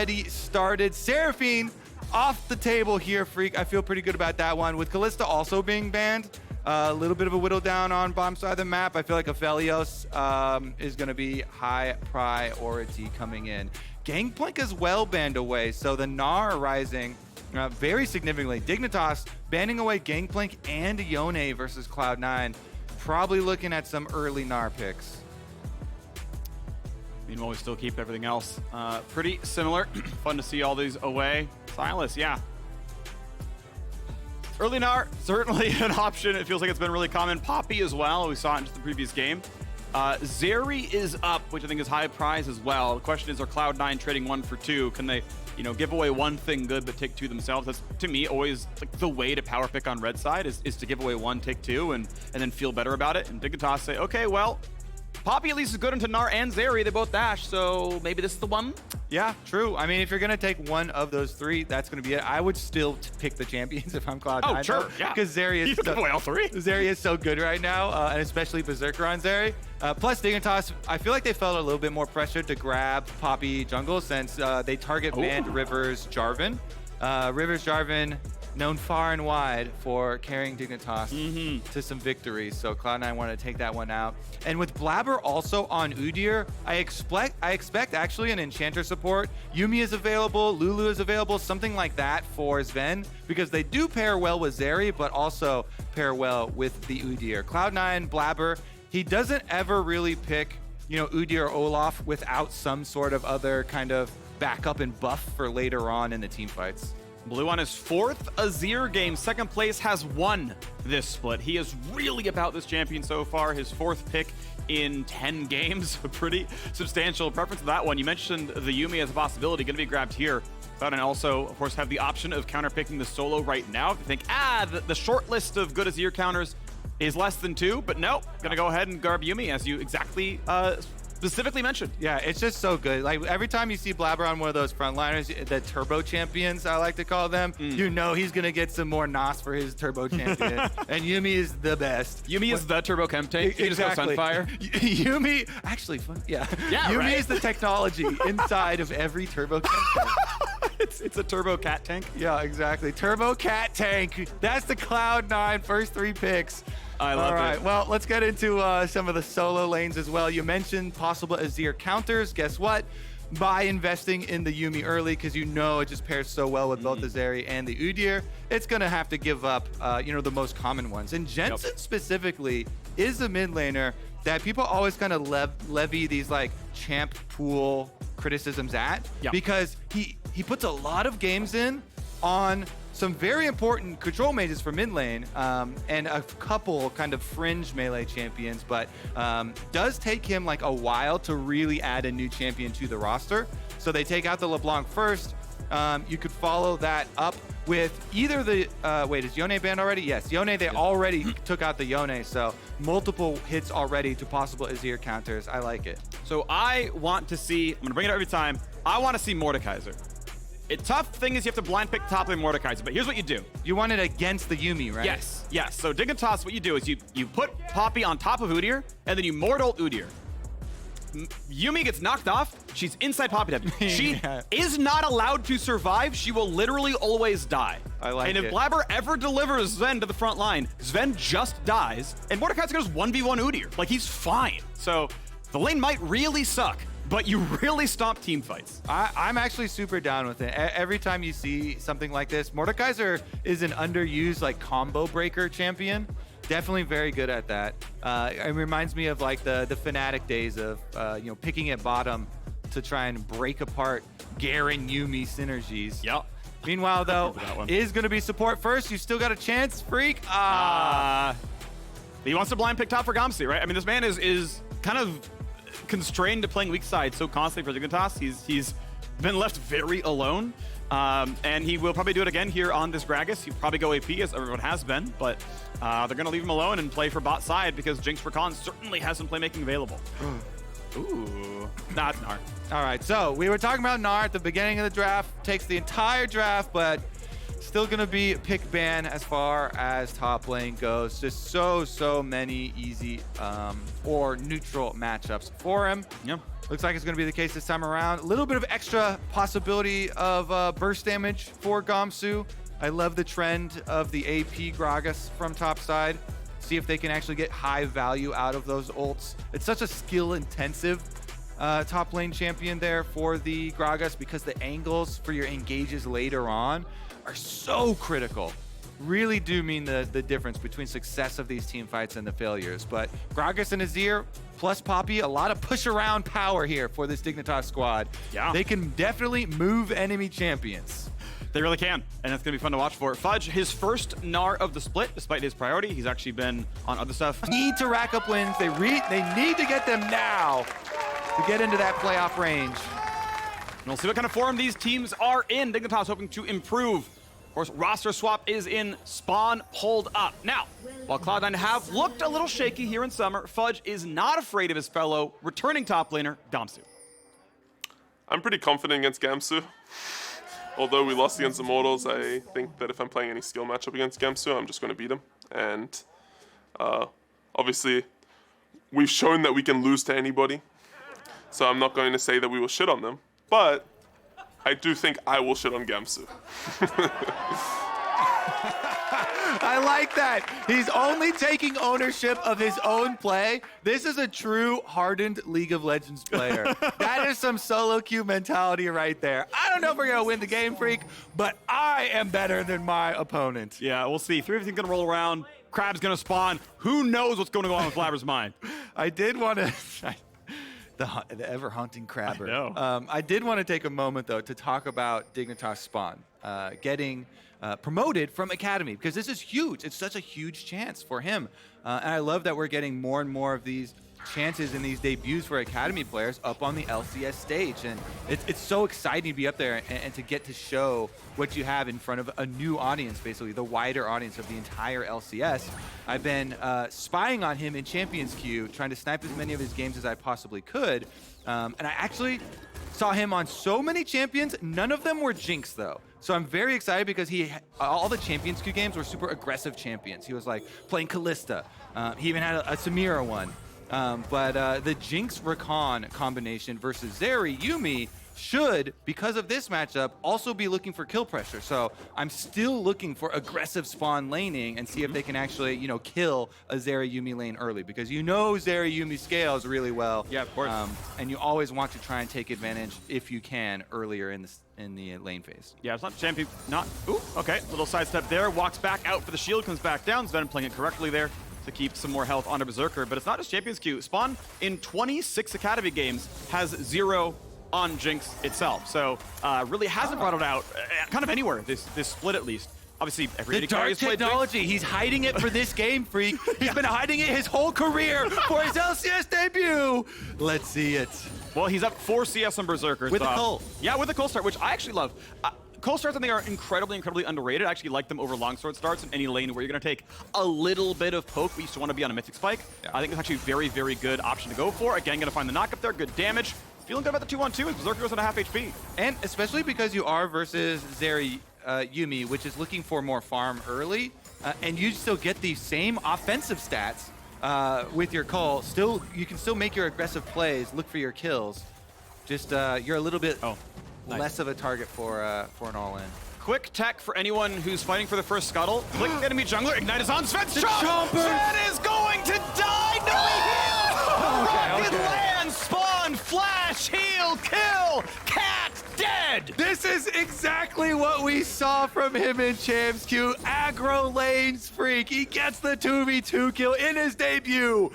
already started. Seraphine off the table here, Phreak. I feel pretty good about that one. With Kalista also being banned, a little bit of a whittle down on bottom side of the map. I feel like Aphelios is going to be high priority coming in. Gangplank as well banned away, so the Gnar rising very significantly. Dignitas banning away Gangplank and Yone versus Cloud9. Probably looking at some early Gnar picks. Meanwhile, we still keep everything else pretty similar. Fun to see all these away. Silas, yeah. Early Gnar, certainly an option. It feels like it's been really common. Poppy as well. We saw it in just the previous game. Zeri is up, which I think is high prize as well. The question is, are Cloud9 trading 1 for 2? Can they, you know, give away one thing good but take 2 themselves? That's, to me, always like the way to power pick on red side is to give away 1, take 2, and then feel better about it. And Dignitas say, okay, well, Poppy at least is good into Gnar and Zeri. They both dash, so maybe this is the one. Yeah, true. I mean, if you're going to take one of those 3, that's going to be it. I would still pick the champions if I'm Cloud9. Oh, sure, yeah. Because Zeri is give away all 3. Zeri is so good right now, and especially Berserker on Zeri. Plus, Dignitas, I feel like they felt a little bit more pressure to grab Poppy jungle since they target banned Rivers Jarvan. Rivers Jarvan, known far and wide for carrying Dignitas to some victories. So Cloud9 wanted to take that one out. And with Blaber also on Udyr, I expect actually an Enchanter support. Yuumi is available, Lulu is available, something like that for Zven, because they do pair well with Zeri, but also pair well with the Udyr. Cloud9, Blaber, he doesn't ever really pick, you know, Udyr or Olaf without some sort of other kind of backup and buff for later on in the team fights. Blue on his 4th Azir game. 2nd place, has won this split. He is really about this champion so far. His 4th pick in 10 games. A pretty substantial preference of that one. You mentioned the Yuumi as a possibility, going to be grabbed here. And also, of course, have the option of counterpicking the solo right now. If you think, the short list of good Azir counters is less than 2, but no, going to go ahead and grab Yuumi, as you exactly specifically mentioned. Yeah, it's just so good. Like, every time you see Blaber on one of those frontliners, the turbo champions, I like to call them, you know he's going to get some more NOS for his turbo champion. And Yuumi is the best. Yuumi is the turbo chem tank. You exactly. Just go Sunfire. Yuumi, actually, fun, yeah. Yuumi right? is the technology inside of every turbo chem tank. It's a turbo cat tank. Yeah, exactly. Turbo cat tank. That's the Cloud9 first 3 picks. I love it. All right, well, let's get into some of the solo lanes as well. You mentioned possible Azir counters. Guess what? By investing in the Yuumi early, because you know it just pairs so well with both the Zeri and the Udyr, it's going to have to give up, you know, the most common ones. And Jensen specifically is a mid laner that people always kind of levy these like champ pool criticisms at, because he puts a lot of games in on some very important control mages for mid lane, and a couple kind of fringe melee champions, but does take him like a while to really add a new champion to the roster. So they take out the LeBlanc first. You could follow that up with either the, wait, is Yone banned already? Yes, Yone, they already took out the Yone, so multiple hits already to possible Azir counters. I like it. So I want to see, I'm going to bring it up every time, I want to see Mordekaiser. The tough thing is you have to blind pick top lane Mordekaiser, but here's what you do. You want it against the Yuumi, right? Yes, yes. So Dignitas, what you do is you put Poppy on top of Udyr, and then you mortal Udyr. Yuumi gets knocked off. She's inside Poppy Deb. She is not allowed to survive. She will literally always die. I like it. And if Blaber ever delivers Zven to the front line, Zven just dies, and Mordekaiser goes 1v1 Udyr. Like, he's fine. So the lane might really suck, but you really stomp team fights. I'm actually super down with it. Every time you see something like this, Mordekaiser is an underused like combo breaker champion. Definitely very good at that. It reminds me of like the Fnatic days of you know, picking at bottom to try and break apart Garen Yuumi synergies. Yep. Meanwhile, though, is going to be support first. You still got a chance, Phreak. He wants to blind pick top for Gamsu, right? I mean, this man is kind of constrained to playing weak side so constantly for Dignitas. He's been left very alone, and he will probably do it again here on this Gragas. He'll probably go AP, as everyone has been, but they're going to leave him alone and play for bot side because Jinx Rakan certainly has some playmaking available. Ooh. Nah, it's Gnar. All right, so we were talking about Gnar at the beginning of the draft. Takes the entire draft, but still going to be pick ban as far as top lane goes. Just so many easy or neutral matchups for him. Yeah. Looks like it's going to be the case this time around. A little bit of extra possibility of burst damage for Gamsu. I love the trend of the AP Gragas from top side. See if they can actually get high value out of those ults. It's such a skill-intensive top lane champion there for the Gragas because the angles for your engages later on are so critical. Really do mean the difference between success of these team fights and the failures. But Gragas and Azir plus Poppy, a lot of push around power here for this Dignitas squad. Yeah. They can definitely move enemy champions. They really can, and it's going to be fun to watch for. Fudge, his first Gnar of the split, despite his priority. He's actually been on other stuff. Need to rack up wins. They need to get them now to get into that playoff range. And we'll see what kind of form these teams are in. Dignitas hoping to improve. Of course, roster swap is in, Spawn pulled up. Now, while Cloud9 have looked a little shaky here in summer, Fudge is not afraid of his fellow returning top laner, Gamsu. I'm pretty confident against Gamsu. Although we lost against Immortals, I think that if I'm playing any skill matchup against Gamsu, I'm just going to beat him. And obviously, we've shown that we can lose to anybody. So I'm not going to say that we will shit on them. But I do think I will shit on Gamsu. I like that. He's only taking ownership of his own play. This is a true hardened League of Legends player. That is some solo queue mentality right there. I don't know if we're going to win the game, Phreak, but I am better than my opponent. Yeah, we'll see. 315's going to roll around. Crab's going to spawn. Who knows what's going on with Blaber's mind? I did want to... The ever-haunting Crabber. I know. I did want to take a moment, though, to talk about Dignitas Spawn getting promoted from Academy, because this is huge. It's such a huge chance for him. And I love that we're getting more and more of these chances in these debuts for Academy players up on the LCS stage. And it's so exciting to be up there and to get to show what you have in front of a new audience, basically, the wider audience of the entire LCS. I've been spying on him in Champions Queue, trying to snipe as many of his games as I possibly could. And I actually saw him on so many champions. None of them were Jinx, though. So I'm very excited because all the Champions Queue games were super aggressive champions. He was like playing Kalista. He even had a Samira one. But the Jinx Rakan combination versus Zeri Yuumi should, because of this matchup, also be looking for kill pressure. So I'm still looking for aggressive spawn laning and see if they can actually, kill a Zeri Yuumi lane early, because Zeri Yuumi scales really well. Yeah, of course. And you always want to try and take advantage if you can earlier in the lane phase. Yeah, it's not champion. Ooh, okay. Little sidestep there. Walks back out for the shield, comes back down. Zven playing it correctly there to keep some more health onto Berserker. But it's not just Champions Queue. Spawn in 26 Academy games has 0 on Jinx itself. So really hasn't brought it out kind of anywhere, this split at least. Obviously, every the dark technology, he's hiding it for this game, Phreak. He's been hiding it his whole career for his LCS debut. Let's see it. Well, he's up 4 CS on Berserker. With the Cull. Yeah, with the Cull start, which I actually love. Cull starts, I think, are incredibly underrated. I actually like them over longsword starts in any lane where you're going to take a little bit of poke, but you still want to be on a Mythic Spike. Yeah. I think it's actually a very, very good option to go for. Again, going to find the knock up there, good damage. Feeling good about the 2-1-2 as Berserker goes on a half HP. And especially because you are versus Zeri Yuumi, which is looking for more farm early, and you still get the same offensive stats with your Cull. You can still make your aggressive plays, look for your kills. Just you're a little bit less of a target for an all-in. Quick tech for anyone who's fighting for the first scuttle. Click enemy jungler, ignite is on, Zven's chomp! Zven is going to die! No, he heals! Rocket land, spawn, flash, heal, kill, cat, dead! This is exactly what we saw from him in Champs Queue. Aggro lanes Phreak. He gets the 2v2 kill in his debut.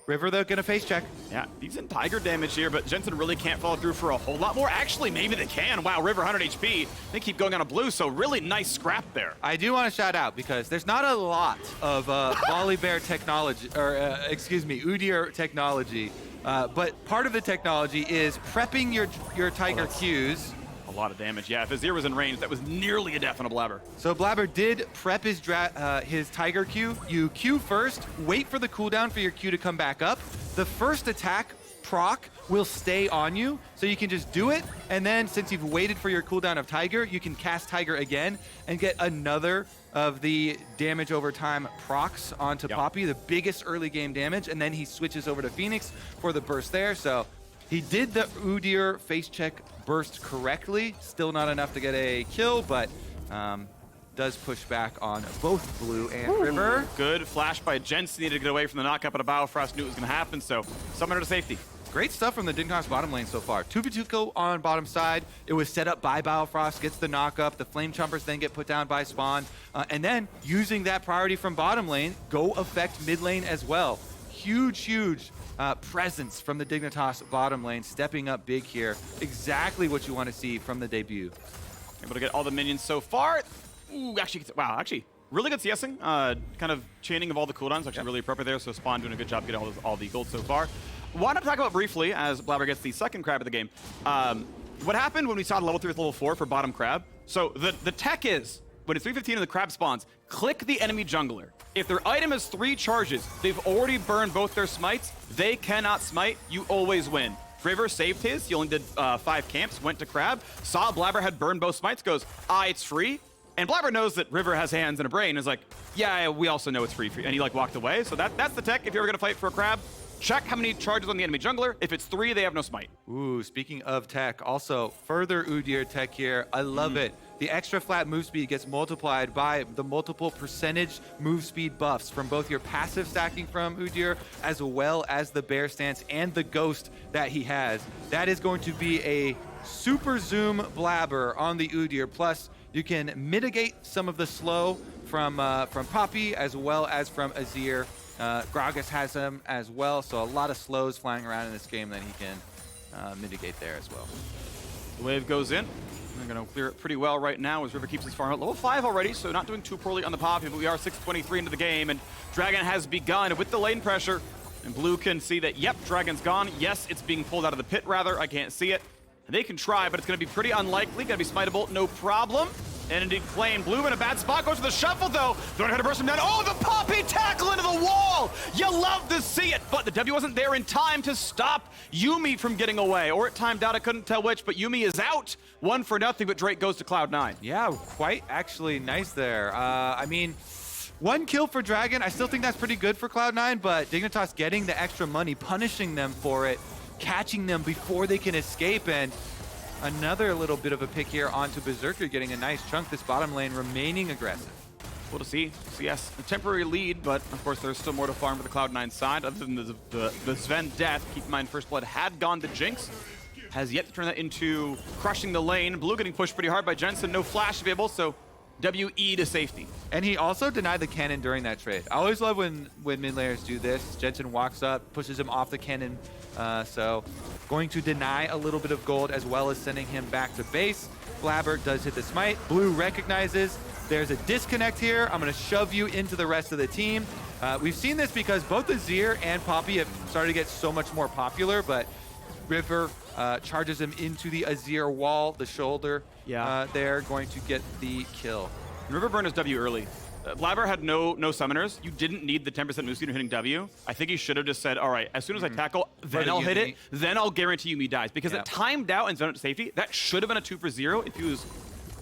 River, though, gonna face check. Yeah, decent Tiger damage here, but Jensen really can't follow through for a whole lot more. Actually, maybe they can. Wow, River 100 HP. They keep going on a blue, so really nice scrap there. I do want to shout out because there's not a lot of Volibear technology, or excuse me, Udyr technology, but part of the technology is prepping your Tiger Qs. A lot of damage. Yeah, if Azir was in range, that was nearly a death on a Blaber. So Blaber did prep his Tiger Q. You Q first, wait for the cooldown for your Q to come back up. The first attack proc will stay on you, so you can just do it, and then since you've waited for your cooldown of Tiger, you can cast Tiger again and get another of the damage over time procs onto Poppy, the biggest early game damage, and then he switches over to Phoenix for the burst there. So He did the Udyr face check burst correctly. Still not enough to get a kill, but does push back on both Blue and River. Good flash by Jensen. Needed to get away from the knockup, but a Biofrost knew it was going to happen, so summoner to safety. Great stuff from the Dignitas bottom lane so far. 2v2 kill on bottom side. It was set up by Biofrost, gets the knockup. The Flame Chompers then get put down by Spawn. And then using that priority from bottom lane, go affect mid lane as well. Huge presence from the Dignitas bottom lane, stepping up big here. Exactly what you want to see from the debut. Able to get all the minions so far. Ooh, actually, really good CSing. Kind of chaining of all the cooldowns, actually really appropriate there. So Spawn doing a good job getting all the gold so far. Wanted to talk about briefly, as Blaber gets the second crab of the game, what happened when we saw the level 3 with level 4 for bottom crab. So the tech is, when it's 3:15 and the crab spawns, click the enemy jungler. If their item has 3 charges, they've already burned both their smites, they cannot smite, you always win. River saved his, he only did 5 camps, went to crab, saw Blaber had burned both smites, goes, it's free. And Blaber knows that River has hands and a brain, is like, yeah, we also know it's free, and he like walked away. So that's the tech if you're ever gonna fight for a crab. Check how many charges on the enemy jungler. If it's 3, they have no smite. Ooh, speaking of tech, also further Udyr tech here. I love it. The extra flat move speed gets multiplied by the multiple percentage move speed buffs from both your passive stacking from Udyr as well as the bear stance and the ghost that he has. That is going to be a super zoom Blaber on the Udyr. Plus, you can mitigate some of the slow from Poppy as well as from Azir. Gragas has him as well, so a lot of slows flying around in this game that he can mitigate there as well. The wave goes in. They're going to clear it pretty well right now as River keeps his farm at level 5 already, so not doing too poorly on the Poppy, but we are 6:23 into the game, and Dragon has begun with the lane pressure, and Blue can see that, yep, Dragon's gone. Yes, it's being pulled out of the pit, rather. I can't see it. They can try, but it's going to be pretty unlikely. Going to be smiteable, no problem. And indeed, Clay and Blue in a bad spot. Goes for the shuffle, though. They're going to burst him down. Oh, the Poppy tackle into the wall! You love to see it, but the W wasn't there in time to stop Yuumi from getting away. Or it timed out, I couldn't tell which, but Yuumi is out. 1-0, but Drake goes to Cloud9. Yeah, quite actually nice there. I mean, 1 kill for Dragon. I still think that's pretty good for Cloud9, but Dignitas getting the extra money, punishing them for it, catching them before they can escape, and another little bit of a pick here onto Berserker, getting a nice chunk. This bottom lane remaining aggressive. Cool to see. So yes, a temporary lead, but of course there's still more to farm for the Cloud9 side, other than the Zven death. Keep in mind, First Blood had gone to Jinx. Has yet to turn that into crushing the lane. Blue getting pushed pretty hard by Jensen. No flash available, so WE to safety. And he also denied the cannon during that trade. I always love when mid laners do this. Jensen walks up, pushes him off the cannon. So going to deny a little bit of gold as well as sending him back to base. Blaber does hit the smite. Blue recognizes there's a disconnect here. I'm going to shove you into the rest of the team. We've seen this because both Azir and Poppy have started to get so much more popular, but River charges him into the Azir wall, the shoulder. Yeah. They're going to get the kill. River burned his W early. Blaber had no summoners. You didn't need the 10% move speed hitting W. I think he should have just said, all right, as soon as I tackle, then I'll hit it, then I'll guarantee Yuumi dies. Because it timed out and zoned it to safety. That should have been a 2 for 0 if he was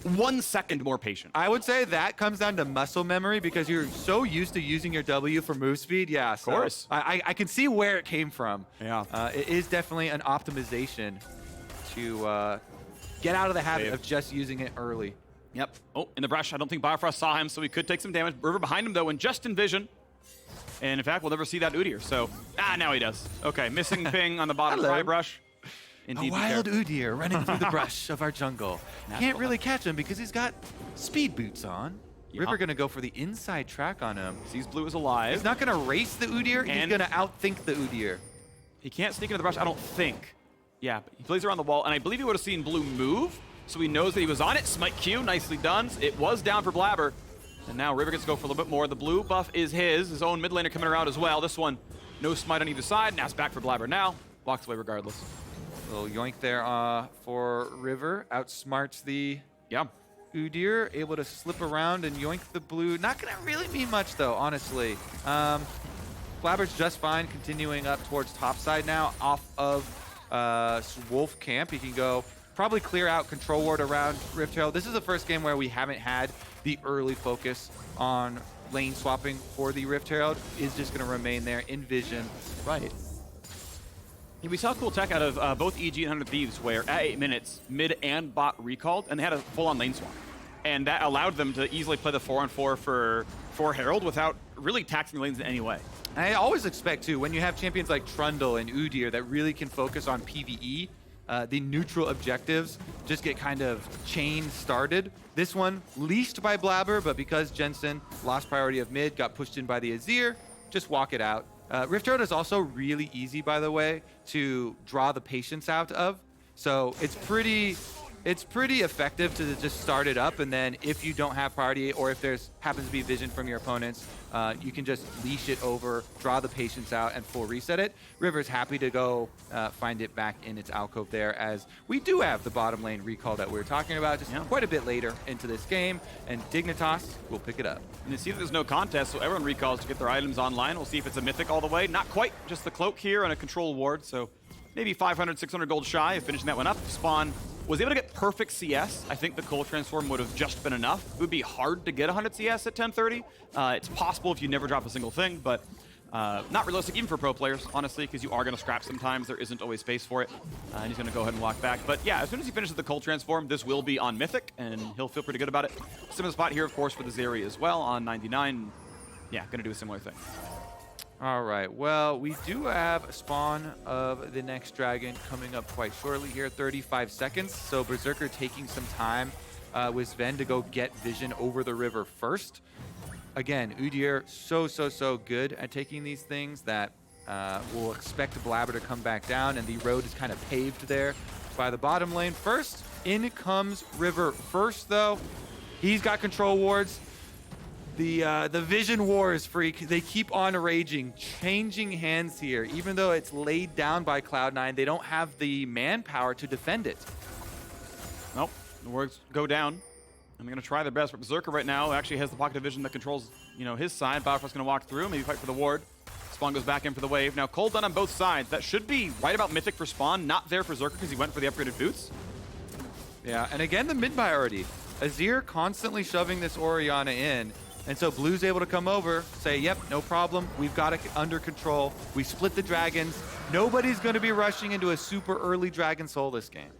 1 second more patient. I would say that comes down to muscle memory because you're so used to using your W for move speed. Yeah, of course. I can see where it came from. Yeah. It is definitely an optimization to get out of the habit of just using it early. Yep. Oh, in the brush. I don't think Biofrost saw him, so he could take some damage. River behind him, though, and just in vision. And in fact, we'll never see that Udyr. So, now he does. Okay, missing ping on the bottom right brush. Indeed, a wild Udyr running through the brush of our jungle. Can't really catch him because he's got speed boots on. River gonna go for the inside track on him. Sees Blue is alive. He's not gonna race the Udyr, he's gonna outthink the Udyr. He can't sneak into the brush, I don't think. Yeah, but he plays around the wall, and I believe he would have seen Blue move, so he knows that he was on it. Smite Q, nicely done. It was down for Blaber. And now River gets to go for a little bit more. The blue buff is his own mid laner coming around as well. This one, no smite on either side. Now it's back for Blaber now. Walks away regardless. Little yoink there for River. Outsmarts the Udyr. Able to slip around and yoink the blue. Not going to really mean much, though, honestly. Blaber's just fine, continuing up towards top side now, off of Wolf Camp. He can go probably clear out Control Ward around Rift Herald. This is the first game where we haven't had the early focus on lane swapping for the Rift Herald. Is just going to remain there in vision. Right. We saw cool tech out of both EG and 100 Thieves, where at 8 minutes, mid and bot recalled, and they had a full-on lane swap. And that allowed them to easily play the 4-on-4 for Herald without really taxing lanes in any way. I always expect to, when you have champions like Trundle and Udyr that really can focus on PvE, the neutral objectives just get kind of chain started. This one leased by Blaber, but because Jensen lost priority of mid, got pushed in by the Azir, just walk it out. Rift Herald is also really easy, by the way, to draw the patience out of. So it's pretty effective to just start it up, and then if you don't have priority or if there's happens to be vision from your opponents, you can just leash it over, draw the patience out, and full reset it. River's happy to go find it back in its alcove there, as we do have the bottom lane recall that we were talking about just quite a bit later into this game, and Dignitas will pick it up. And you see that there's no contest, so everyone recalls to get their items online. We'll see if it's a mythic all the way. Not quite, just the cloak here and a control ward, so maybe 500, 600 gold shy of finishing that one up. Spawn was able to get perfect CS. I think the Cold Transform would have just been enough. It would be hard to get 100 CS at 1030. It's possible if you never drop a single thing, but not realistic even for pro players, honestly, because you are going to scrap sometimes. There isn't always space for it. And he's going to go ahead and walk back. But yeah, as soon as he finishes the Cold Transform, this will be on Mythic, and he'll feel pretty good about it. Similar spot here, of course, for the Zeri as well on 99. Yeah, going to do a similar thing. All right, well, we do have a spawn of the next dragon coming up quite shortly here, 35 seconds. So Berserker taking some time with Zven to go get vision over the river first. Again, Udyr so good at taking these things that we'll expect Blaber to come back down, and the road is kind of paved there by the bottom lane first. In comes River first, though. He's got control wards. The vision wars, Phreak, they keep on raging, changing hands here. Even though it's laid down by Cloud9, they don't have the manpower to defend it. Nope, the wards go down. And they're going to try their best, but Berserker right now actually has the pocket of vision that controls, his side. Biofrost's going to walk through, maybe fight for the ward. Spawn goes back in for the wave. Now, Cold done on both sides. That should be right about Mythic for Spawn, not there for Berserker because he went for the upgraded boots. Yeah, and again, the mid priority. Azir constantly shoving this Orianna in. And so Blue's able to come over, say, yep, no problem. We've got it under control. We split the dragons. Nobody's going to be rushing into a super early Dragon Soul this game.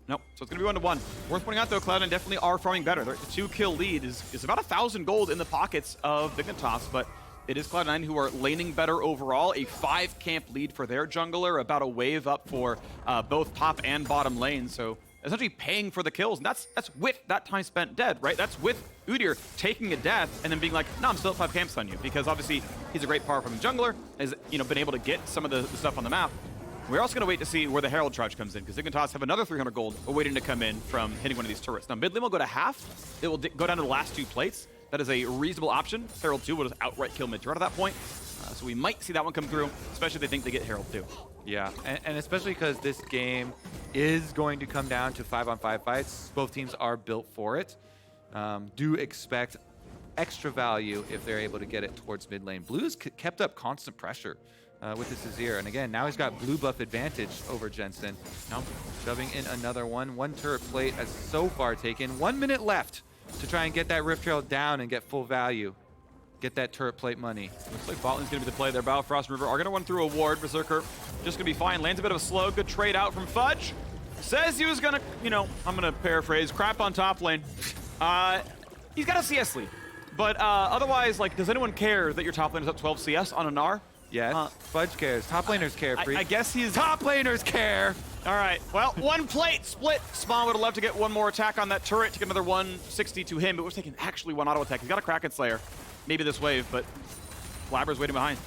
Nope, so it's going to be 1-1. Worth pointing out, though, Cloud9 definitely are farming better. The 2-kill lead is about 1,000 gold in the pockets of Dignitas, but it is Cloud9 who are laning better overall. A 5-camp lead for their jungler, about a wave up for both top and bottom lanes. So essentially paying for the kills, and that's with that time spent dead, right? That's with Udyr taking a death and then being like, no, I'm still at 5 camps on you, because obviously he's a great power from jungler, has been able to get some of the stuff on the map. We're also going to wait to see where the Herald charge comes in, because Dignitas have another 300 gold waiting to come in from hitting one of these turrets. Now, mid lane will go to half. It will go down to the last 2 plates. That is a reasonable option. Herald 2 will just outright kill mid turret at that point. So we might see that one come through, especially if they think they get Herald 2. Yeah, and especially because this game is going to come down to 5-on-5 fights. Both teams are built for it. Do expect extra value if they're able to get it towards mid lane. Blue's kept up constant pressure with this Azir, and again, now he's got blue buff advantage over Jensen. Now shoving in another one. 1 turret plate has so far taken. 1 minute left to try and get that Rift Trail down and get full value. Get that turret plate money. Looks like bot lane's going to be the play there. Biofrost and River are going to run through a ward. Berserker just going to be fine. Lands a bit of a slow. Good trade out from Fudge. Says he was going to, I'm going to paraphrase, crap on top lane. He's got a CS lead. But otherwise, does anyone care that your top lane is up 12 CS on a Gnar? Yeah, Fudge cares. Top laners care, Phreak. I guess he's... Top laners care! All right, well, 1 plate split. Spawn would have loved to get 1 more attack on that turret, take another 160 to him, but we're taking actually 1 auto attack. He's got a Kraken Slayer. Maybe this wave, but Blaber's waiting behind.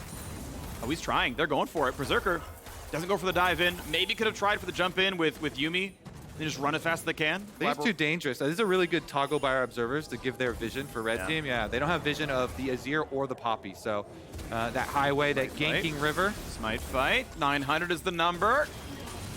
Oh, he's trying. They're going for it. Berserker doesn't go for the dive in. Maybe could have tried for the jump in with Yuumi. They just run as fast as they can. These too dangerous. This is a really good toggle by our observers to give their vision for red team. Yeah, they don't have vision of the Azir or the Poppy. So that highway, that ganking river. Smite fight. 900 is the number.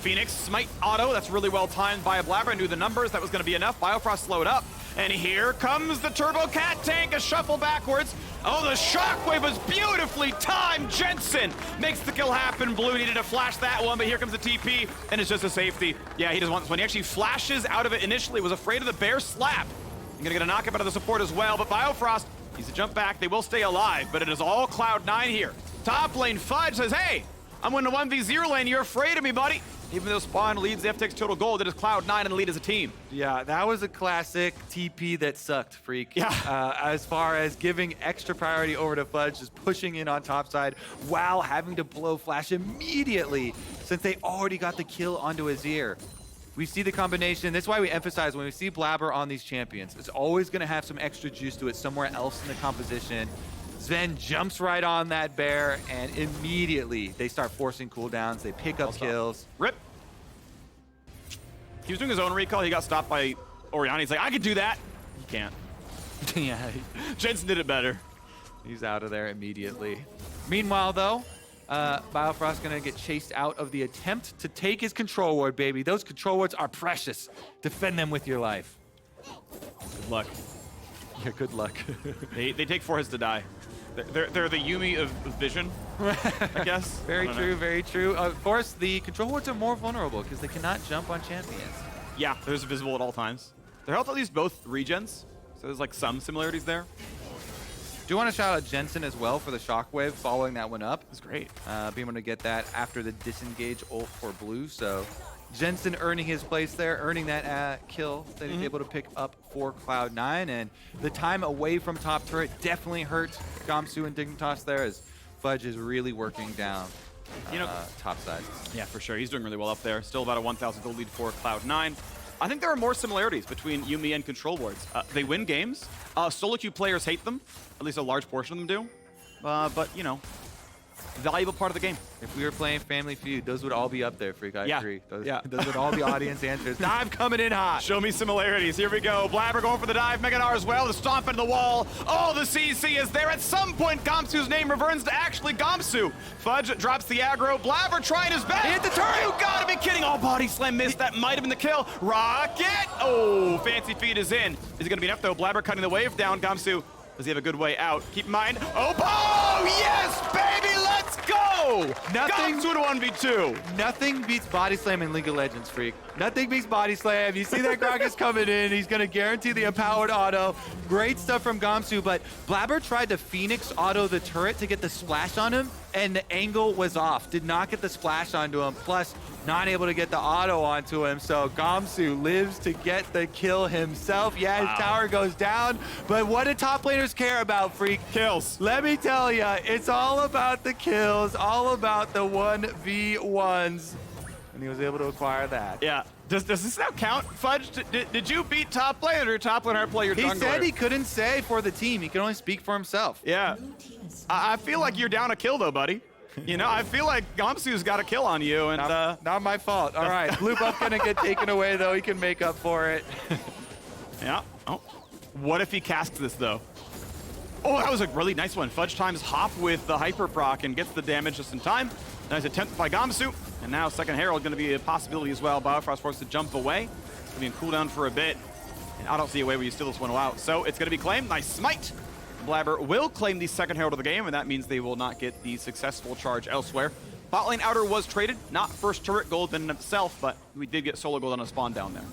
Phoenix Smite auto. That's really well timed by a Blaber. I knew the numbers. That was going to be enough. Biofrost slowed up. And here comes the Turbo Cat tank, a shuffle backwards. Oh, the shockwave was beautifully timed. Jensen makes the kill happen. Blue needed to flash that one, but here comes the TP, and it's just a safety. Yeah, he doesn't want this one. He actually flashes out of it initially, was afraid of the bear slap. He's gonna get a knockup out of the support as well, but Biofrost needs to jump back. They will stay alive, but it is all Cloud9 here. Top lane Fudge says, hey, I'm winning a 1v0 lane. You're afraid of me, buddy. Even though Spawn leads the FTX total gold, it is Cloud9 in the lead as a team. Yeah, that was a classic TP that sucked, Phreak. Yeah. As far as giving extra priority over to Fudge, just pushing in on top side while having to blow flash immediately since they already got the kill onto Azir. We see the combination. That's why we emphasize when we see Blaber on these champions, it's always going to have some extra juice to it somewhere else in the composition. Zven jumps right on that bear, and immediately they start forcing cooldowns. They pick up kills. Rip. He was doing his own recall. He got stopped by Orianna. He's like, I could do that. He can't. Yeah, Jensen did it better. he's out of there immediately. Meanwhile, though, Biofrost gonna get chased out of the attempt to take his control ward, baby. Those control wards are precious. Defend them with your life. Good luck. Yeah, good luck. They take 4 hits to die. They're the Yuumi of vision, I guess. Very true, very true. Of course, the control wards are more vulnerable because they cannot jump on champions. Yeah, they're visible at all times. Their health at least both regens, so there's like some similarities there. Do want to shout out Jensen as well for the shockwave following that one up. That's great. Being able to get that after the disengage ult for blue. So Jensen earning his place there, earning that kill that he's able to pick up for Cloud9. And the time away from top turret definitely hurt Gamsu and Dignitas there as Fudge is really working down top side. Yeah, for sure. He's doing really well up there. Still about a 1,000 gold lead for Cloud9. I think there are more similarities between Yuumi and control wards. They win games. Solo queue players hate them. At least a large portion of them do. But, you know, valuable part of the game. If we were playing Family Feud, those would all be up there, Phreak. I agree. Those would all be audience answers. Dive coming in hot. Show me similarities. Here we go. Blaber going for the dive. Gnar as well. The stomp into the wall. Oh, the CC is there. At some point, Gamsu's name reverts to actually Gamsu. Fudge drops the aggro. Blaber trying his best. Hit the turret. You gotta be kidding. Oh, body slam missed. That might have been the kill. Rocket. Oh, fancy feed is in. Is it gonna be enough though? Blaber cutting the wave down. Gamsu. Does he have a good way out? Keep in mind. Oh, yes, baby, let's go! Nothing. Gamsu to 1v2. Nothing beats body slam in League of Legends, Phreak. Nothing beats body slam. You see that Gragas coming in. He's going to guarantee the empowered auto. Great stuff from Gamsu, but Blaber tried to Phoenix auto the turret to get the splash on him, and the angle was off. Did not get the splash onto him, plus not able to get the auto onto him. So Gamsu lives to get the kill himself. Yeah, his tower goes down, but what do top laners care about, Phreak? Kills. Let me tell you, it's all about the kills, all about the 1v1s. And he was able to acquire that. Yeah. Does this now count? Fudge, did you beat top laner or top laner player jungler? He said he couldn't say for the team. He could only speak for himself. Yeah. I feel like you're down a kill though, buddy. You know, I feel like Gamsu's got a kill on you, and not my fault. All right, blue buff gonna get taken away though. He can make up for it. Yeah. Oh. What if he casts this though? Oh, that was a really nice one. Fudge times hop with the hyper proc and gets the damage just in time. Nice attempt by Gamsu. And now second Herald going to be a possibility as well. Biofrost forced to jump away. It's going to be in cooldown for a bit. And I don't see a way where you steal this one out. So it's going to be claimed. Nice smite. Blaber will claim the second Herald of the game, and that means they will not get the successful charge elsewhere. Bot lane outer was traded. Not first turret gold in itself, but we did get solo gold on a spawn down there.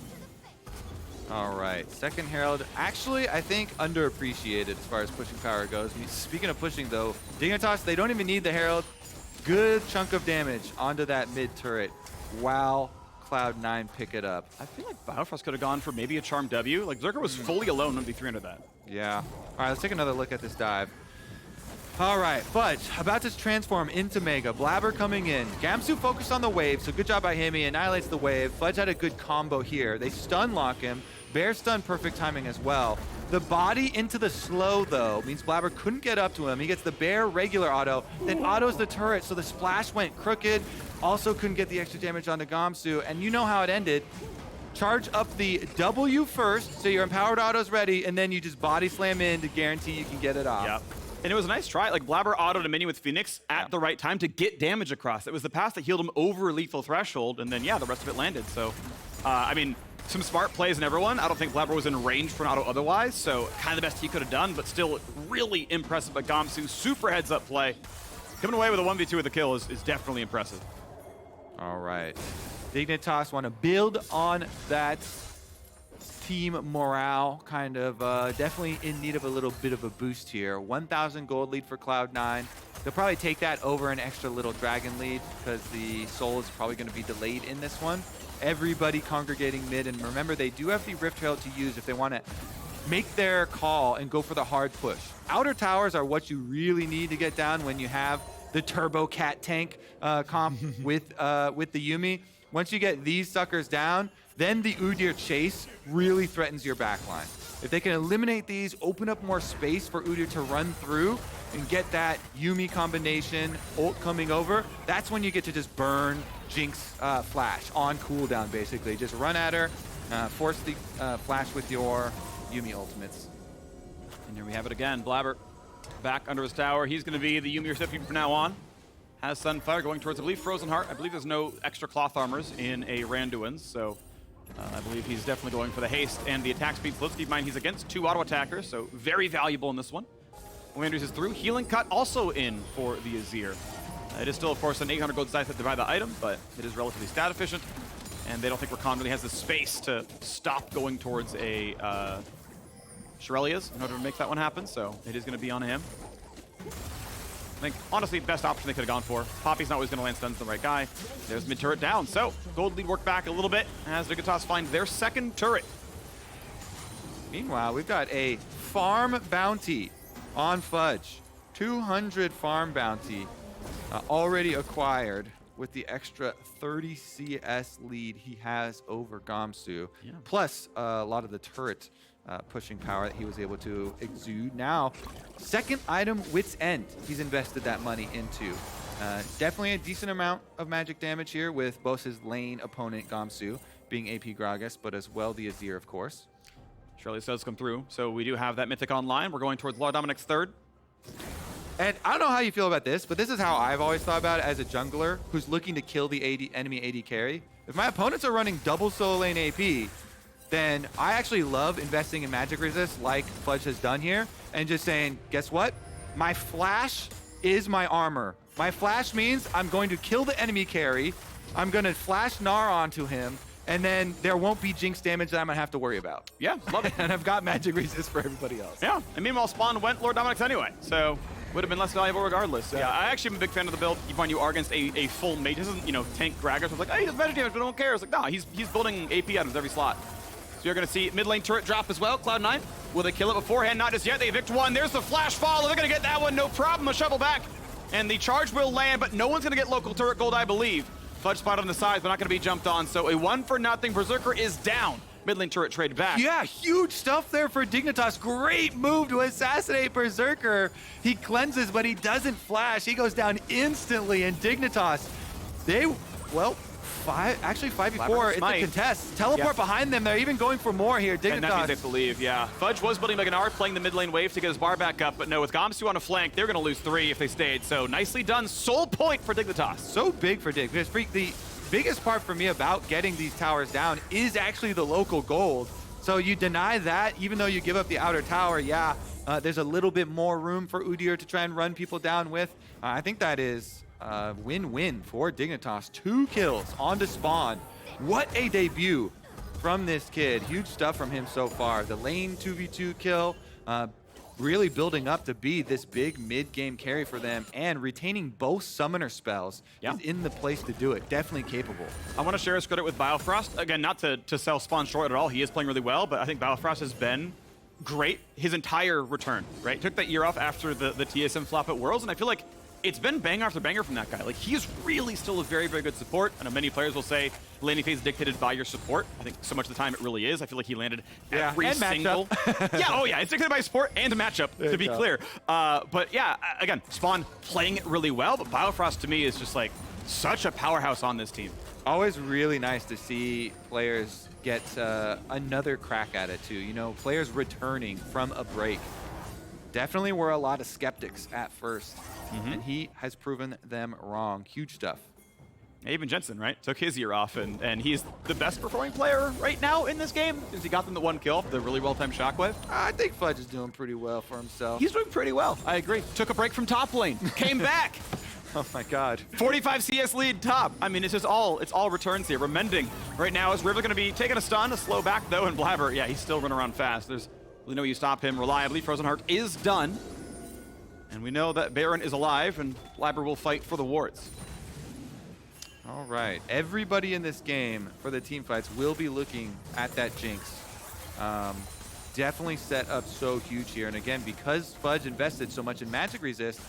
All right, second Herald. Actually, I think underappreciated as far as pushing power goes. I mean, speaking of pushing though, Dignitas, they don't even need the Herald. Good chunk of damage onto that mid turret. Wow, Cloud9 pick it up. I feel like Biofrost could have gone for maybe a Charm W. Like, Berserker was fully alone 1v3 under that. Yeah. All right, let's take another look at this dive. All right, Fudge about to transform into Mega. Blaber coming in. Gamsu focused on the wave, so good job by him. He annihilates the wave. Fudge had a good combo here. They stun lock him. Bear stun, perfect timing as well. The body into the slow, though, means Blaber couldn't get up to him. He gets the bear regular auto, then autos the turret, so the splash went crooked. Also couldn't get the extra damage onto Gamsu, and you know how it ended. Charge up the W first, so your empowered auto's ready, and then you just body slam in to guarantee you can get it off. Yep. And it was a nice try. Like, Blaber autoed a minion with Phoenix at the right time to get damage across. It was the pass that healed him over lethal threshold, and then, yeah, the rest of it landed. So, I mean, some smart plays in everyone. I don't think Blaber was in range for an auto otherwise, so kind of the best he could have done, but still really impressive by Gamsu. Super heads-up play. Coming away with a 1v2 with a kill is definitely impressive. All right. Dignitas want to build on that team morale kind of definitely in need of a little bit of a boost here. 1,000 gold lead for Cloud9. They'll probably take that over an extra little dragon lead because the soul is probably going to be delayed in this one. Everybody congregating mid, and remember they do have the Rift Trail to use if they want to make their call and go for the hard push. Outer towers are what you really need to get down when you have the Turbo Cat tank comp with the Yuumi. Once you get these suckers down, then the Udyr chase really threatens your backline. If they can eliminate these, open up more space for Udyr to run through and get that Yuumi combination, ult coming over, that's when you get to just burn Jinx flash on cooldown, basically. Just run at her, force the flash with your Yuumi ultimates. And here we have it again. Blaber back under his tower. He's going to be the Yuumi recipient from now on. Has Sunfire going towards, I believe, Frozen Heart. I believe there's no extra cloth armors in a Randuin's, so I believe he's definitely going for the haste and the attack speed. So let's keep in mind he's against 2 auto attackers, so very valuable in this one. Landers is through. Healing Cut also in for the Azir. It is still, of course, an 800 gold size to buy the item, but it is relatively stat efficient, and they don't think Rakan really has the space to stop going towards a Shirelia's in order to make that one happen, so it is going to be on him. I think, honestly, best option they could have gone for. Poppy's not always going to land stuns to the right guy. There's mid turret down, so gold lead worked back a little bit as Dignitas find their second turret. Meanwhile, we've got a farm bounty on Fudge. 200 farm bounty already acquired with the extra 30 CS lead he has over Gamsu. Yeah. Plus a lot of the turret pushing power that he was able to exude. Now, second item, Wit's End, he's invested that money into. Definitely a decent amount of magic damage here with both his lane opponent, Gamsu, being AP Gragas, but as well the Azir, of course. Shirley's does come through, so we do have that Mythic online. We're going towards Law Dominic's third. And I don't know how you feel about this, but this is how I've always thought about it as a jungler who's looking to kill the enemy AD carry. If my opponents are running double solo lane AP, then I actually love investing in magic resist like Fudge has done here and just saying, guess what? My flash is my armor. My flash means I'm going to kill the enemy carry, I'm going to flash Gnar onto him, and then there won't be Jinx damage that I'm going to have to worry about. Yeah, love it. And I've got magic resist for everybody else. Yeah, and meanwhile Spawn went Lord Dominic's anyway, so would have been less valuable regardless. Yeah, I actually am a big fan of the build. You find you are against a full mage. This isn't, you know, tank Gragas. It's like, hey, he does magic damage, but no one cares. Like, nah, he's building AP items every slot. So you're going to see mid lane turret drop as well. Cloud9, will they kill it beforehand? Not just yet. They evict one. There's the flash follow. They're going to get that one, no problem. A shovel back. And the charge will land, but no one's going to get local turret gold, I believe. Fudge spot on the sides, but not going to be jumped on. So a 1-for-0. Berserker is down. Mid lane turret traded back. Yeah, huge stuff there for Dignitas. Great move to assassinate Berserker. He cleanses, but he doesn't flash. He goes down instantly, and Dignitas, they, well, 5v4 in the contest. Teleport behind them. They're even going for more here. Dignitas. And that means they have to leave, yeah. Fudge was building like an Gnar, playing the mid lane wave to get his bar back up, but no, with Gamsu on a flank, they're going to lose 3 if they stayed. So nicely done. Soul point for Dignitas. So big for Dig. Because Phreak, the biggest part for me about getting these towers down is actually the local gold. So you deny that, even though you give up the outer tower, yeah, there's a little bit more room for Udyr to try and run people down with. I think that is win-win for Dignitas. 2 kills onto Spawn. What a debut from this kid. Huge stuff from him so far. The lane 2v2 kill, really building up to be this big mid-game carry for them, and retaining both summoner spells is in the place to do it. Definitely capable. I want to share his credit with Biofrost. Again, not to sell Spawn short at all. He is playing really well, but I think Biofrost has been great his entire return, right? Took that year off after the TSM flop at Worlds, and I feel like it's been banger after banger from that guy. Like, he is really still a very, very good support. I know many players will say laning phase is dictated by your support. I think so much of the time it really is. I feel like he landed every single... yeah, it's dictated by support and a matchup, to be clear. But yeah, again, Spawn playing it really well, but Biofrost to me is just like such a powerhouse on this team. Always really nice to see players get another crack at it too. You know, players returning from a break. Definitely were a lot of skeptics at first, and he has proven them wrong. Huge stuff. Even Jensen, right? Took his year off, and he's the best performing player right now in this game because he got them the 1 kill, the really well-timed shockwave. I think Fudge is doing pretty well for himself. He's doing pretty well. I agree. Took a break from top lane, came back. Oh my God. 45 CS lead top. I mean, it's all returns here. We're mending right now as River gonna be taking a stun, a slow back though, and Blaber, yeah, he's still running around fast. There's really no way you stop him reliably. Frozen Heart is done. And we know that Baron is alive and Blaber will fight for the wards. All right, everybody in this game for the team fights will be looking at that Jinx. Definitely set up so huge here. And again, because Fudge invested so much in magic resist,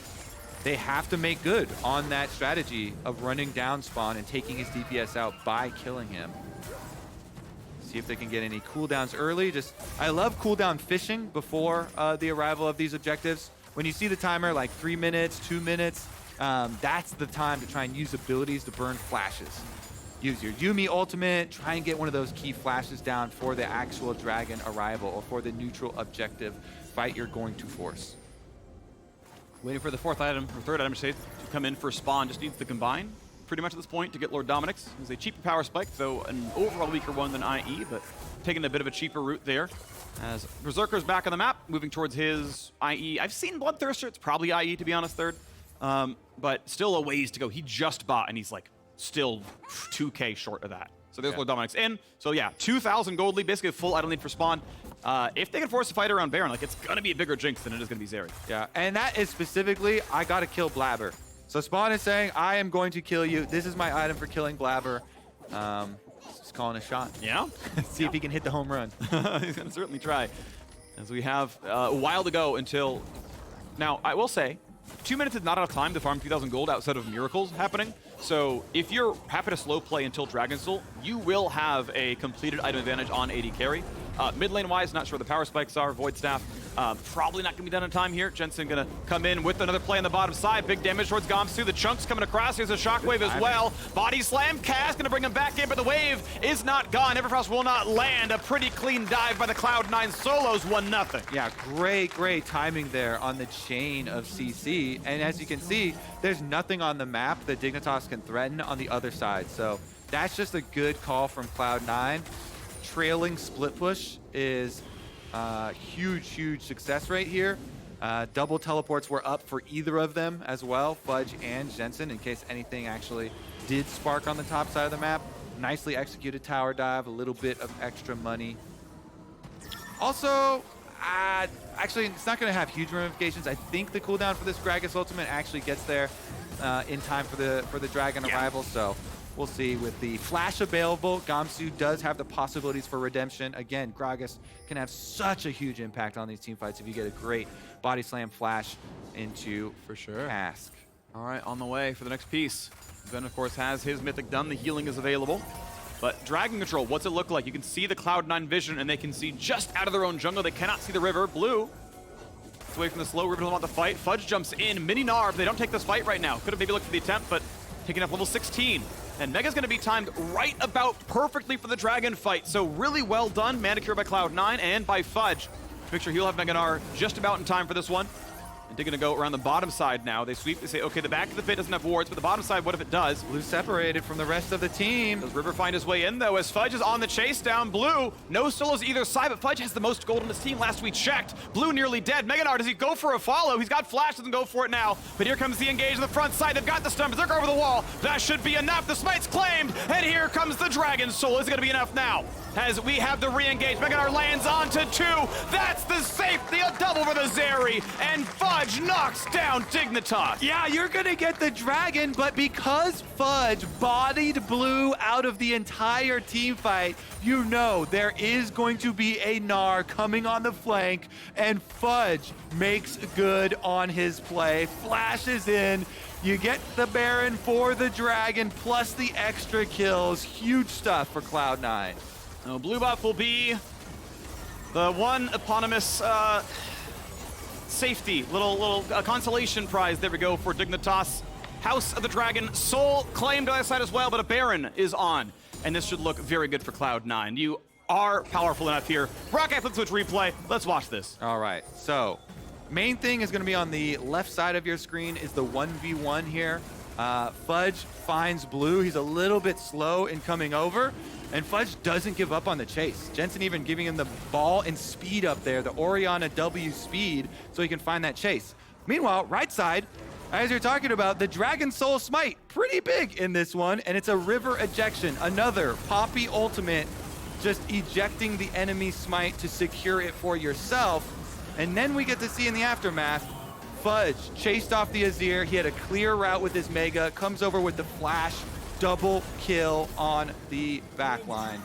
they have to make good on that strategy of running down spawn and taking his DPS out by killing him. See if they can get any cooldowns early. I love cooldown fishing before the arrival of these objectives. When you see the timer like 3 minutes, 2 minutes, that's the time to try and use abilities to burn flashes. Use your Yuumi ultimate, try and get one of those key flashes down for the actual dragon arrival or for the neutral objective fight you're going to force. Waiting for the fourth item, or third item, to come in for spawn. Just needs to combine pretty much at this point to get Lord Dominic's. It's a cheaper power spike, though an overall weaker one than IE, but taking a bit of a cheaper route there. As Berserker's back on the map, moving towards his IE. I've seen Bloodthirster, it's probably IE to be honest, third. But still a ways to go. He just bought, and he's like still 2K short of that. So there's Lord Dominic's in. So yeah, 2,000 gold lead, basically a full item lead for spawn. If they can force a fight around Baron, like it's gonna be a bigger Jinx than it is gonna be Zeri. Yeah, and that is specifically, I gotta kill Blaber. So Spawn is saying, I am going to kill you. This is my item for killing Blaber. Just calling a shot. Yeah? See if he can hit the home run. He's gonna certainly try. As we have a while to go until... Now, I will say, 2 minutes is not enough time to farm 2,000 gold outside of miracles happening. So if you're happy to slow play until Dragon Soul, you will have a completed item advantage on AD carry. Mid lane wise, not sure where the power spikes are. Void Staff, probably not going to be done in time here. Jensen going to come in with another play on the bottom side. Big damage towards Gamsu. The chunks coming across. Here's a shockwave as well. Body slam. Cass going to bring him back in, but the wave is not gone. Everfrost will not land. A pretty clean dive by the Cloud9 solos. 1-0. Yeah, great timing there on the chain of CC. And as you can see, there's nothing on the map that Dignitas can threaten on the other side. So that's just a good call from Cloud9. Trailing split push is huge success rate here. Double teleports were up for either of them as well, Fudge and Jensen, in case anything actually did spark on the top side of the map. Nicely executed tower dive, a little bit of extra money. Also, actually, it's not going to have huge ramifications. I think the cooldown for this Gragas ultimate actually gets there in time for the dragon arrival, so we'll see. With the flash available, Gamsu does have the possibilities for redemption. Again, Gragas can have such a huge impact on these team fights if you get a great body slam flash into Ask. All right, on the way for the next piece. Zven, of course, has his mythic done. The healing is available. But Dragon Control, what's it look like? You can see the Cloud9 vision, and they can see just out of their own jungle. They cannot see the river. Blue, it's away from the slow. River doesn't want the fight. Fudge jumps in. Mini Gnar, but they don't take this fight right now. Could have maybe looked for the attempt, but picking up level 16. And Mega's going to be timed right about perfectly for the Dragon fight. So really well done. Manicure by Cloud9 and by Fudge. Make sure he'll have Mega Gnar just about in time for this one. And they're going to go around the bottom side now. They sweep. They say, okay, the back of the pit doesn't have wards, but the bottom side, what if it does? Blue separated from the rest of the team. Does River find his way in, though, as Fudge is on the chase down Blue? No solos either side, but Fudge has the most gold on his team last we checked. Blue nearly dead. Mega Gnar, does he go for a follow? He's got flash, doesn't go for it now. But here comes the engage on the front side. They've got the stun, Berserker over the wall. That should be enough. The smite's claimed, and here comes the Dragon Soul. Is it going to be enough now? As we have the re-engage, Mega Gnar lands onto 2. That's the safety, a double for the Zeri, and Fudge knocks down Dignitas. Yeah, you're gonna get the dragon, but because Fudge bodied Blue out of the entire team fight, you know there is going to be a Gnar coming on the flank, and Fudge makes good on his play, flashes in. You get the Baron for the dragon, plus the extra kills. Huge stuff for Cloud9. Now, Blue buff will be the one eponymous safety, little consolation prize. There we go for Dignitas. House of the Dragon, Soul claimed on the other side as well, but a Baron is on. And this should look very good for Cloud9. You are powerful enough here. Broadcast, let's switch replay. Let's watch this. All right, so main thing is going to be on the left side of your screen is the 1v1 here. Fudge finds Blue. He's a little bit slow in coming over, and Fudge doesn't give up on the chase. Jensen even giving him the ball and speed up there, the Orianna W speed, so he can find that chase. Meanwhile, right side, As you're talking about, the Dragon Soul Smite, pretty big in this one, and it's a river ejection. Another Poppy ultimate, just ejecting the enemy smite to secure it for yourself. And then we get to see in the aftermath, Fudge chased off the Azir. He had a clear route with his Mega, comes over with the flash, double kill on the backline.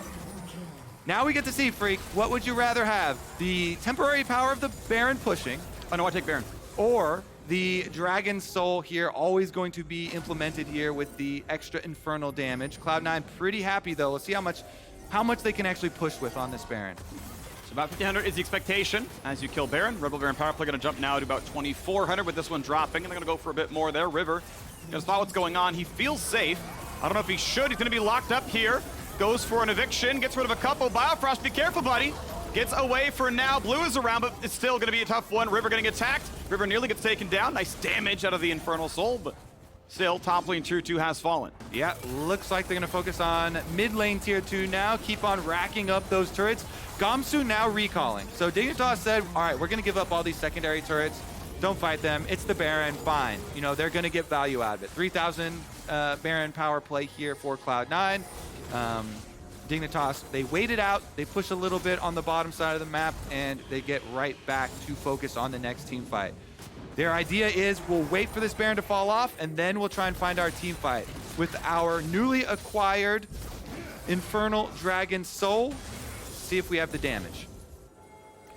Now we get to see, Phreak, what would you rather have? The temporary power of the Baron pushing. Oh no, I take Baron. Or the Dragon Soul here, always going to be implemented here with the extra infernal damage. Cloud9 pretty happy though. Let's see how much they can actually push with on this Baron. So about 1,500 is the expectation as you kill Baron. Rebel Baron power play going to jump now to about 2,400 with this one dropping, and they're going to go for a bit more there. River gonna spot what's going on. He feels safe. I don't know if he should. He's going to be locked up here. Goes for an eviction, gets rid of a couple. Biofrost, be careful, buddy. Gets away for now. Blue is around, but it's still going to be a tough one. River getting attacked. River nearly gets taken down. Nice damage out of the Infernal Soul, but still, top lane tier 2 has fallen. Yeah, looks like they're going to focus on mid lane tier 2 now. Keep on racking up those turrets. Gamsu now recalling. So Dignitas said, all right, we're going to give up all these secondary turrets. Don't fight them. It's the Baron. Fine. You know, they're going to get value out of it. 3,000 Baron power play here for Cloud9. Dignitas, they wait it out, they push a little bit on the bottom side of the map, and they get right back to focus on the next team fight. Their idea is we'll wait for this Baron to fall off, and then we'll try and find our team fight. With our newly acquired Infernal Dragon Soul, see if we have the damage.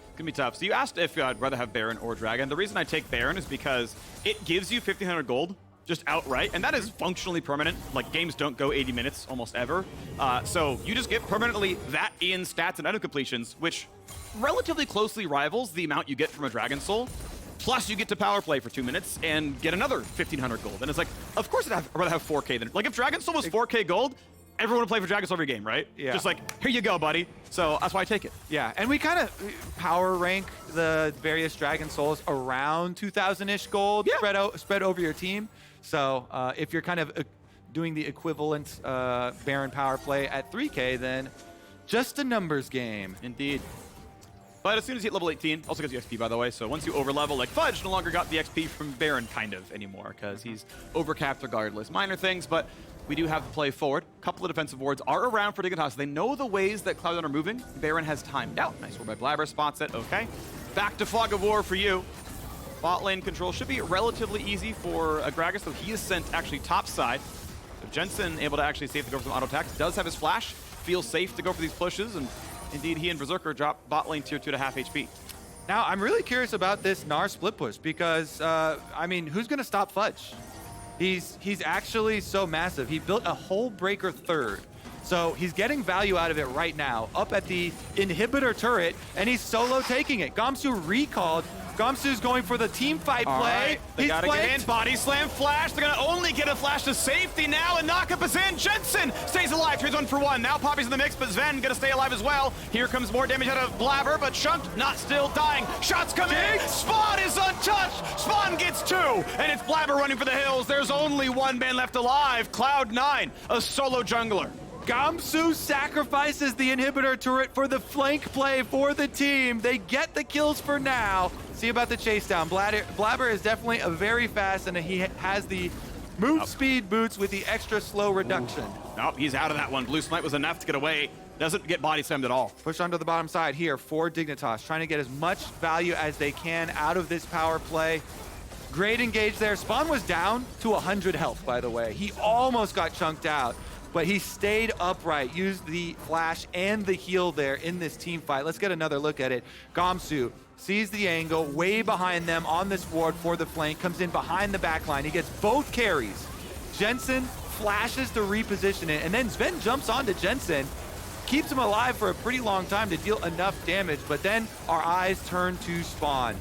It's gonna be tough. So you asked if I'd rather have Baron or Dragon. The reason I take Baron is because it gives you 1,500 gold. Just outright, and that is functionally permanent. Like, games don't go 80 minutes almost ever. So you just get permanently that in stats and item completions, which relatively closely rivals the amount you get from a Dragon Soul. Plus, you get to power play for 2 minutes and get another 1,500 gold. And it's like, of course I'd rather have 4K than... Like, if Dragon Soul was 4K gold, everyone would play for Dragon Soul every game, right? Yeah. Just like, here you go, buddy. So that's why I take it. Yeah, and we kind of power rank the various Dragon Souls around 2,000-ish gold spread over your team. So if you're kind of doing the equivalent Baron power play at 3K, then just a numbers game. Indeed. But as soon as you hit level 18, also gets you XP, by the way, so once you overlevel, like Fudge no longer got the XP from Baron, kind of, anymore, because he's overcapped regardless. Minor things, but we do have to play forward. A couple of defensive wards are around for Dignitas. They know the ways that Cloud9 are moving. Baron has timed out. Nice ward by Blaber, spots it, okay. Back to Fog of War for you. Bot lane control should be relatively easy for Gragas, so he is sent actually top side. So Jensen able to actually save the go for some auto attacks. Does have his flash, feels safe to go for these pushes, and indeed he and Berserker drop bot lane tier 2 to half HP. Now, I'm really curious about this Gnar split push because, I mean, who's going to stop Fudge? He's actually so massive. He built a whole breaker third. So he's getting value out of it right now, up at the inhibitor turret, and he's solo taking it. Gamsu recalled. Gamsu's going for the team fight play. Right. They gotta flanked. get in. Body slam flash. They're gonna only get a flash to safety now, and knockup is in. Jensen stays alive. Trades 1 for 1. Now Poppy's in the mix, but Zven gonna stay alive as well. Here comes more damage out of Blaber, but Chunked not still dying. Shots come in. Spawn is untouched. Spawn gets 2, and it's Blaber running for the hills. There's only one man left alive. Cloud9, a solo jungler. Gamsu sacrifices the inhibitor turret for the flank play for the team. They get the kills for now. See about the chase down. Blaber is definitely a very fast, and he has the move speed boots with the extra slow reduction. Nope, he's out of that one. Blue Smite was enough to get away. Doesn't get body slammed at all. Push onto the bottom side here for Dignitas, trying to get as much value as they can out of this power play. Great engage there. Spawn was down to 100 health, by the way. He almost got chunked out, but he stayed upright, used the flash and the heal there in this team fight. Let's get another look at it. Gamsu sees the angle, way behind them on this ward for the flank, comes in behind the back line. He gets both carries. Jensen flashes to reposition it, and then Zven jumps onto Jensen, keeps him alive for a pretty long time to deal enough damage, but then our eyes turn to Spawn.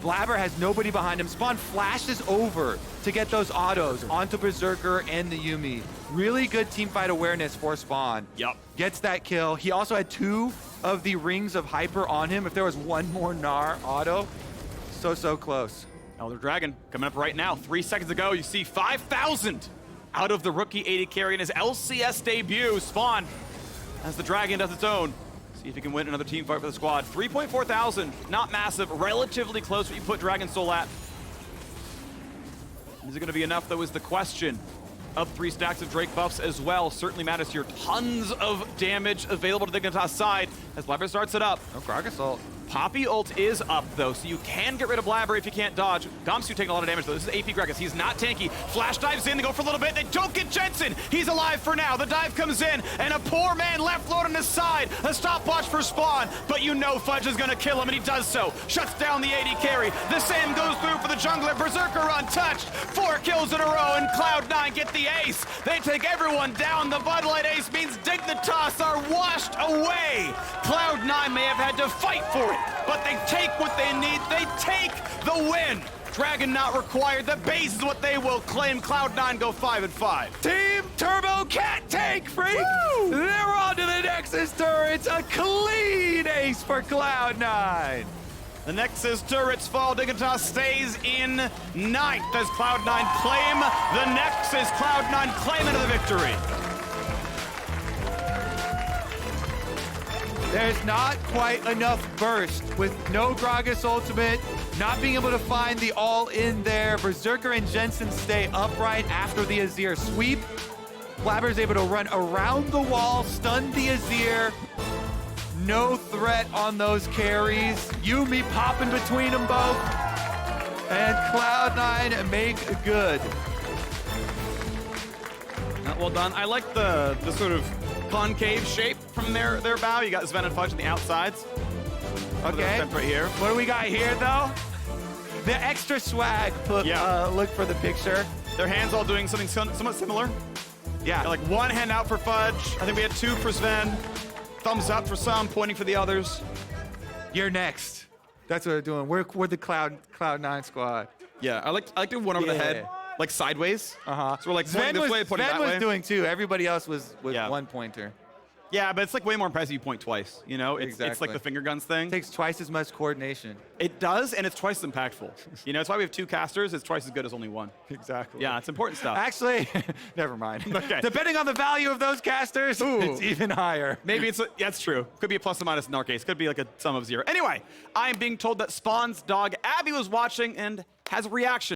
Blaber has nobody behind him. Spawn flashes over to get those autos onto Berserker and the Yuumi. Really good teamfight awareness for Spawn. Yup. Gets that kill. He also had 2 of the rings of hyper on him. If there was one more Gnar auto, so close. Elder Dragon coming up right now. 3 seconds ago, you see 5,000 out of the rookie AD carry in his LCS debut. Spawn, as the Dragon does its own. See if he can win another team fight for the squad. 3.4 thousand, not massive, relatively close what you put Dragon Soul at. Is it going to be enough, though, is the question. Up 3 stacks of Drake buffs as well. Certainly matters here. Tons of damage available to the Dignitas side as Blaber starts it up. No Gragas ult. Poppy ult is up, though, so you can get rid of Blaber if you can't dodge. Gamsu taking a lot of damage, though. This is AP Gragas. He's not tanky. Flash dives in. They go for a little bit. They don't get Jensen. He's alive for now. The dive comes in, and a poor man left load on his side. A stopwatch for spawn, but you know Fudge is going to kill him, and he does so. Shuts down the AD carry. The same goes through for the jungler. Berserker untouched. 4 kills in a row, and Cloud9 get the ace. They take everyone down. The Bud Light ace means Dignitas are washed away. Cloud9 may have had to fight for it, but they take what they need. They take the win. Dragon not required. The base is what they will claim. Cloud9 go 5-5. Team Turbo can't take Phreak. They're on to the Nexus turrets. A clean ace for Cloud9. The Nexus turrets fall. Dignitas stays in 9th as Cloud9 claim the Nexus. Cloud9 claim into the victory. There's not quite enough burst with no Gragas ultimate, not being able to find the all-in there. Berserker and Jensen stay upright after the Azir sweep. Blaber's able to run around the wall, stun the Azir. No threat on those carries. Yuumi popping between them both. And Cloud9 make good. Not well done. I like the sort of concave shape from their bow. You got Zven and Fudge on the outsides. Okay. Right here. What do we got here, though? The extra swag. Look for the picture. Their hands all doing something somewhat similar. Yeah. Got like 1 hand out for Fudge. I think we had 2 for Zven. Thumbs up for some, pointing for the others. You're next. That's what we're doing. We're the Cloud9 squad. Yeah, I like doing one over the head, like sideways. So we're like pointing this way, pointing that way. Sven was doing too. Everybody else was with Yeah. 1 pointer. Yeah, but it's like way more impressive you point twice, you know? It's like Exactly. the finger guns thing. Takes twice as much coordination. It does, and it's twice as impactful. You know, it's why we have 2 casters. It's twice as good as only 1. Exactly. Yeah, it's important stuff. Actually, never mind. Okay. Depending on the value of those casters, it's even higher. Maybe it's that's true. Could be a plus or minus in our case. Could be like a sum of 0. Anyway, I am being told that Spawn's dog Abby was watching and has a reaction.